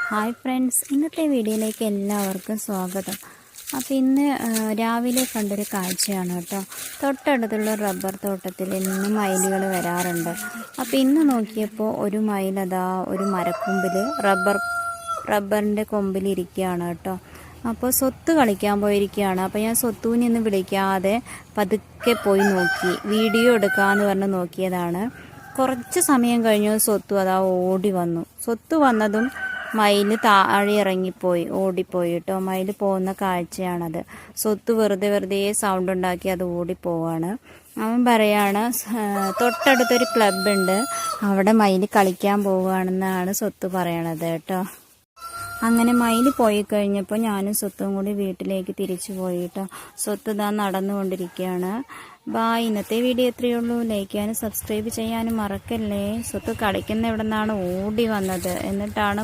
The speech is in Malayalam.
ഹായ് ഫ്രണ്ട്സ്, ഇന്നത്തെ വീഡിയോയിലേക്ക് എല്ലാവർക്കും സ്വാഗതം. അപ്പോൾ ഇന്ന് രാവിലെ കണ്ടൊരു കാഴ്ചയാണ് കേട്ടോ. തൊട്ടടുത്തുള്ള റബ്ബർ തോട്ടത്തിൽ ഇന്നും മയിലുകൾ വരാറുണ്ട്. അപ്പോൾ ഇന്ന് നോക്കിയപ്പോൾ ഒരു മയിലതാ ഒരു മരക്കൊമ്പിൽ റബ്ബറിൻ്റെ കൊമ്പിലിരിക്കുകയാണ് കേട്ടോ. അപ്പോൾ സ്വത്ത് കളിക്കാൻ പോയിരിക്കുകയാണ്. അപ്പോൾ ഞാൻ സ്വത്തൂനെ ഒന്ന് വിളിക്കാതെ പതുക്കെ പോയി നോക്കി, വീഡിയോ എടുക്കാമെന്ന് പറഞ്ഞ് നോക്കിയതാണ്. കുറച്ച് സമയം കഴിഞ്ഞു സ്വത്തു അതാ ഓടി വന്നു. സ്വത്ത് വന്നതും മയിൽ താഴെ ഇറങ്ങിപ്പോയി, ഓടിപ്പോയി കേട്ടോ. മയിൽ പോകുന്ന കാഴ്ചയാണത്. സ്വത്ത് വെറുതെ സൗണ്ട് ഉണ്ടാക്കി അത് ഓടിപ്പോവാണ്. അവൻ പറയാണ് തൊട്ടടുത്തൊരു ക്ലബ്ബുണ്ട്, അവിടെ മയിൽ കളിക്കാൻ പോവുകയാണെന്നാണ് സ്വത്ത് പറയണത് കേട്ടോ. അങ്ങനെ മയിൽ പോയി കഴിഞ്ഞപ്പോൾ ഞാനും സ്വത്തും കൂടി വീട്ടിലേക്ക് തിരിച്ചു പോയി കേട്ടോ. സ്വത്ത് ഇതാ നടന്നുകൊണ്ടിരിക്കുകയാണ്. ഇന്നത്തെ വീഡിയോ എത്രയേ ഉള്ളൂ. ലൈക്ക് ചെയ്യാനും സബ്സ്ക്രൈബ് ചെയ്യാനും മറക്കല്ലേ. സ്വത്ത് കളിക്കുന്ന എവിടെ നിന്നാണ് ഓടി വന്നത്, എന്നിട്ടാണ്